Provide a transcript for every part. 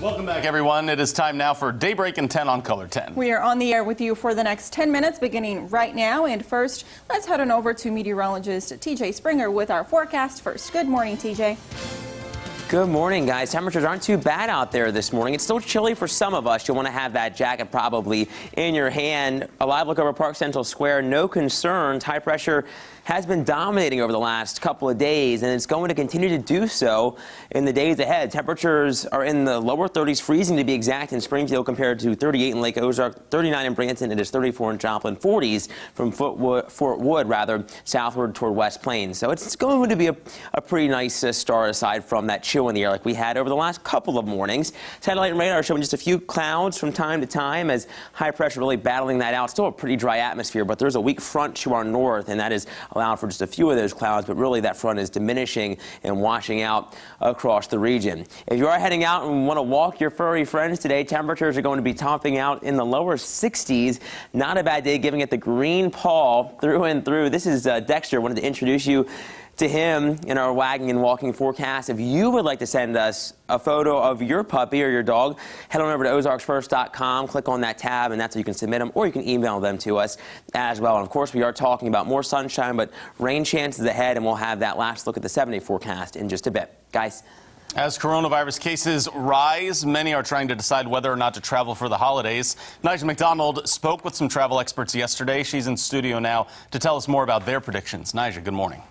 Welcome back, everyone. It is time now for Daybreak and 10 on Color 10. We are on the air with you for the next 10 minutes, beginning right now. And first, let's head on over to meteorologist TJ Springer with our forecast first. Good morning, TJ. Good morning, guys. Temperatures aren't too bad out there this morning. It's still chilly for some of us. You'll want to have that jacket probably in your hand. A live look over Park Central Square. No concerns. High pressure has been dominating over the last couple of days, and it's going to continue to do so in the days ahead. Temperatures are in the lower 30s, freezing to be exact in Springfield compared to 38 in Lake Ozark, 39 in Branson. It is 34 in Joplin, 40s from Fort Wood, southward toward West Plains. So it's going to be a pretty nice start aside from that chill in the air like we had over the last couple of mornings. Satellite and radar showing just a few clouds from time to time as high pressure really battling that out. Still a pretty dry atmosphere, but there's a weak front to our north, and that is allowed for just a few of those clouds, but really that front is diminishing and washing out across the region. If you are heading out and want to walk your furry friends today, temperatures are going to be topping out in the lower 60s. Not a bad day, giving it the green paw through and through. This is Dexter. I wanted to introduce you to him in our wagging and walking forecast. If you would like to send us a photo of your puppy or your dog, head on over to ozarksfirst.com, click on that tab, and that's how you can submit them, or you can email them to us as well. And of course, we are talking about more sunshine, but rain chances ahead, and we'll have that last look at the 7-day forecast in just a bit. Guys. As coronavirus cases rise, many are trying to decide whether or not to travel for the holidays. Nigel McDonald spoke with some travel experts yesterday. She's in studio now to tell us more about their predictions. Nigel, good morning.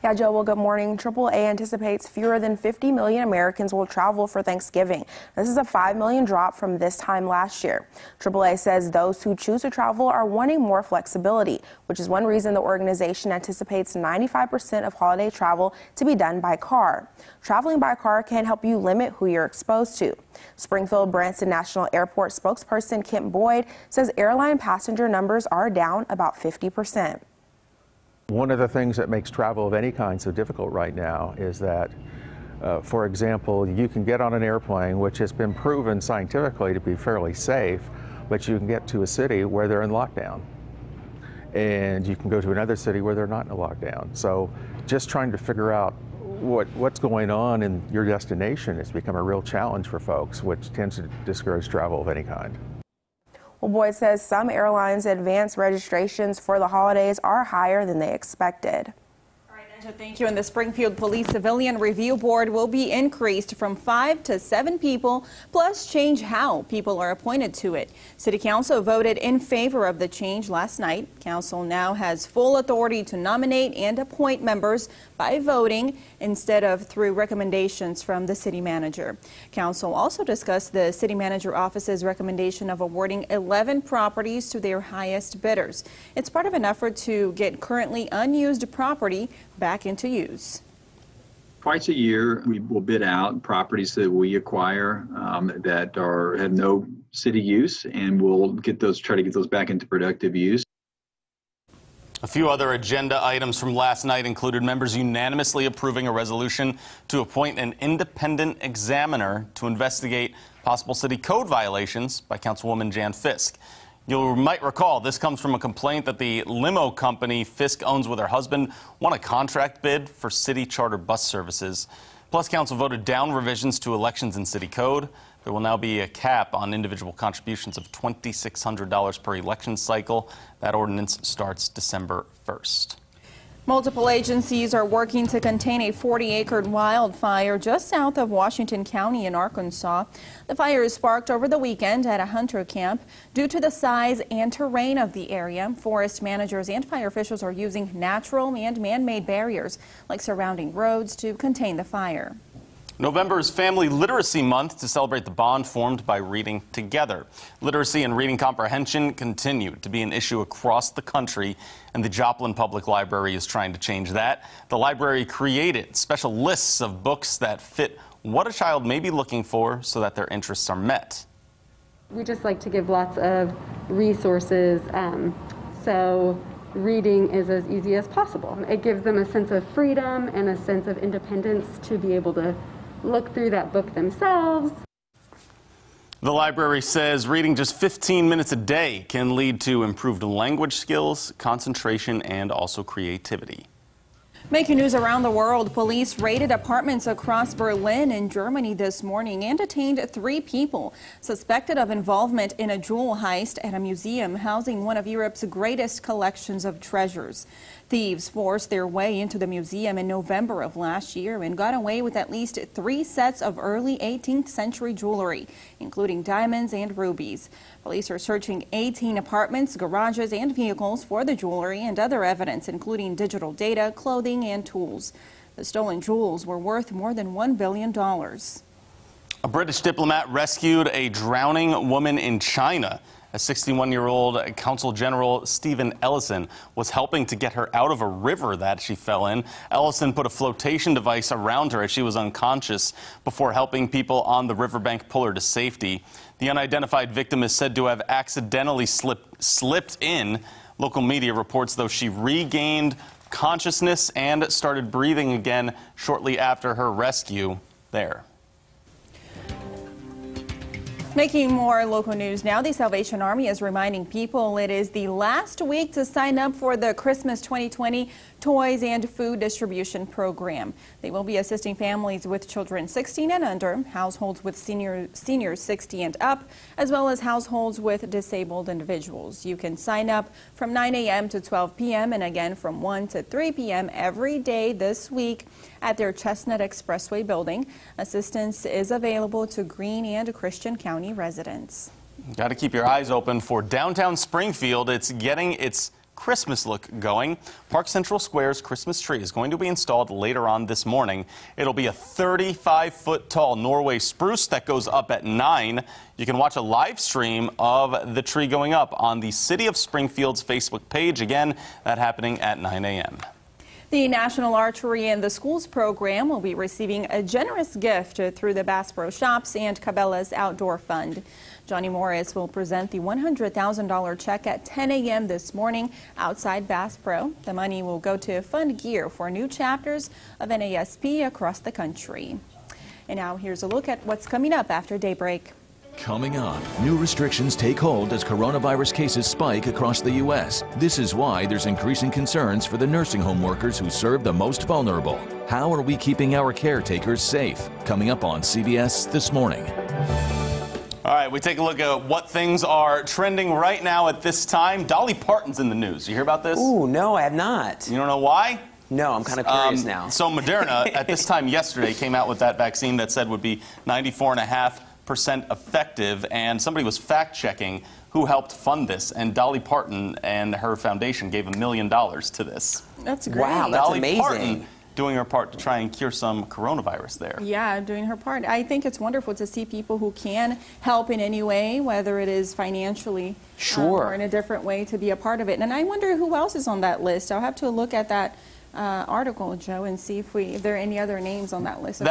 Yeah, Joe, well, good morning. AAA anticipates fewer than 50 million Americans will travel for Thanksgiving. This is a 5 million drop from this time last year. AAA says those who choose to travel are wanting more flexibility, which is one reason the organization anticipates 95% of holiday travel to be done by car. Traveling by car can help you limit who you're exposed to. Springfield Branson National Airport spokesperson Kent Boyd says airline passenger numbers are down about 50%. One of the things that makes travel of any kind so difficult right now is that, for example, you can get on an airplane, which has been proven scientifically to be fairly safe, but you can get to a city where they're in lockdown. And you can go to another city where they're not in a lockdown. So just trying to figure out what's going on in your destination has become a real challenge for folks, which tends to discourage travel of any kind. Well, Boyd says some airlines' advance registrations for the holidays are higher than they expected. Thank you. And the Springfield Police Civilian Review Board will be increased from 5 to 7 people, plus change how people are appointed to it. City Council voted in favor of the change last night. Council now has full authority to nominate and appoint members by voting instead of through recommendations from the city manager. Council also discussed the city manager office's recommendation of awarding 11 properties to their highest bidders. It's part of an effort to get currently unused property back into use. Twice a year, we will bid out properties that we acquire that have no city use, and we'll try to get those back into productive use. A few other agenda items from last night included members unanimously approving a resolution to appoint an independent examiner to investigate possible city code violations by Councilwoman Jan Fisk. You might recall this comes from a complaint that the limo company Fisk owns with her husband won a contract bid for city charter bus services. Plus, council voted down revisions to elections and city code. There will now be a cap on individual contributions of $2,600 per election cycle. That ordinance starts December 1st. Multiple agencies are working to contain a 40-acre wildfire just south of Washington County in Arkansas. The fire is sparked over the weekend at a hunter camp. Due to the size and terrain of the area, forest managers and fire officials are using natural and man-made barriers like surrounding roads to contain the fire. November is Family Literacy Month to celebrate the bond formed by reading together. Literacy and reading comprehension continue to be an issue across the country, and the Joplin Public Library is trying to change that. The library created special lists of books that fit what a child may be looking for so that their interests are met. We just like to give lots of resources, so reading is as easy as possible. It gives them a sense of freedom and a sense of independence to be able to look through that book themselves. The library says reading just 15 minutes a day can lead to improved language skills, concentration, and also creativity. Making news around the world, police raided apartments across Berlin in Germany this morning and detained 3 people suspected of involvement in a jewel heist at a museum housing one of Europe's greatest collections of treasures. Thieves forced their way into the museum in November of last year and got away with at least 3 sets of early 18th century jewelry, including diamonds and rubies. Police are searching 18 apartments, garages, and vehicles for the jewelry and other evidence, including digital data, clothing, and tools. The stolen jewels were worth more than $1 billion. A British diplomat rescued a drowning woman in China. A 61-year-old Consul General Stephen Ellison was helping to get her out of a river that she fell in. Ellison put a flotation device around her as she was unconscious before helping people on the riverbank pull her to safety. The unidentified victim is said to have accidentally slipped in. Local media reports, though, she regained consciousness and started breathing again shortly after her rescue there. Making more local news now, the Salvation Army is reminding people it is the last week to sign up for the Christmas 2020 toys and food distribution program. They will be assisting families with children 16 and under, households with seniors 60 and up, as well as households with disabled individuals. You can sign up from 9 a.m. to 12 p.m. and again from 1 to 3 p.m. every day this week at their Chestnut Expressway building. Assistance is available to Greene and Christian County residents. Got to keep your eyes open for downtown Springfield. It's getting its Christmas look going. Park Central Square's Christmas tree is going to be installed later on this morning. It'll be a 35-foot tall Norway spruce that goes up at 9. You can watch a live stream of the tree going up on the City of Springfield's Facebook page. Again, that happening at 9 a.m. The National Archery in the Schools program will be receiving a generous gift through the Bass Pro Shops and Cabela's Outdoor Fund. Johnny Morris will present the $100,000 check at 10 a.m. this morning outside Bass Pro. The money will go to fund gear for new chapters of NASP across the country. And now here's a look at what's coming up after Daybreak. Coming up, new restrictions take hold as coronavirus cases spike across the U.S. This is why there's increasing concerns for the nursing home workers who serve the most vulnerable. How are we keeping our caretakers safe? Coming up on CBS This Morning. All right, we take a look at what things are trending right now at this time. Dolly Parton's in the news. You hear about this? Ooh, no, I have not. You don't know why? No, I'm kind of curious now. So Moderna, at this time yesterday, came out with that vaccine that said would be 94.5% effective, and somebody was fact-checking who helped fund this, and Dolly Parton and her foundation gave $1 million to this. That's great. Wow, that's Dolly amazing. Parton doing her part to try and cure some coronavirus there. Yeah, doing her part. I think it's wonderful to see people who can help in any way, whether it is financially or in a different way, to be a part of it. And I wonder who else is on that list. I'll have to look at that article, Joe, and see if there are any other names on that list.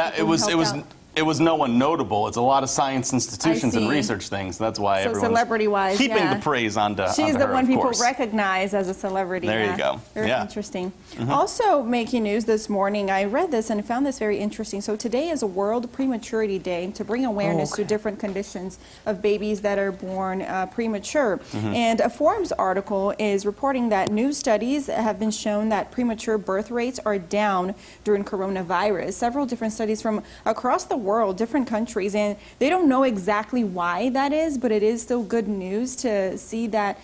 It was no one notable. It's a lot of science institutions and research things. That's why everyone's celebrity-wise, keeping the praise onto She's the her, one people course. recognize as a celebrity. There you go. Very interesting. Also making news this morning, I read this and found this very interesting. So today is a World Prematurity Day to bring awareness to different conditions of babies that are born premature. And a Forbes article is reporting that new studies have been shown that premature birth rates are down during coronavirus. Several different studies from across the world, different countries, and they don't know exactly why that is, but it is still good news to see that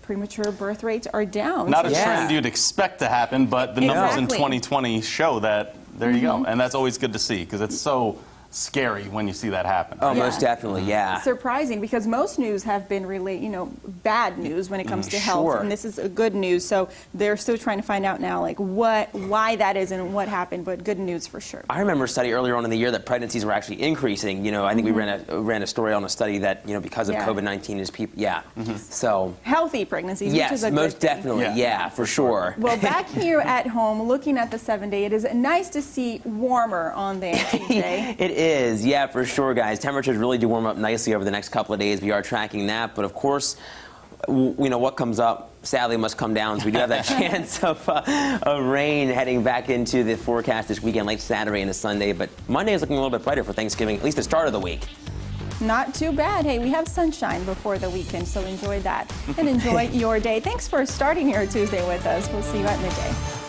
premature birth rates are down. Not a trend you'd expect to happen, but the numbers in 2020 show that there you go, and that's always good to see because it's so scary when you see that happen. Oh, most definitely, yeah. Surprising, because most news have been bad news when it comes to health, and this is a good news. So they're still trying to find out now, like why that is and what happened, but good news for sure. I remember a study earlier on in the year that pregnancies were actually increasing. You know, I think we ran a story on a study that because of COVID-19 is people, so healthy pregnancies. Yes, which is a most good definitely, thing. for sure. Well, back here at home, looking at the 7-day, it is nice to see warmer on there today. It is, yeah, for sure, guys. Temperatures really do warm up nicely over the next couple of days. We are tracking that, but of course, what comes up sadly must come down. So we do have that chance of rain heading back into the forecast this weekend, late Saturday into Sunday. But Monday is looking a little bit brighter for Thanksgiving, at least the start of the week. Not too bad. Hey, we have sunshine before the weekend, so enjoy that and enjoy your day. Thanks for starting your Tuesday with us. We'll see you at midday.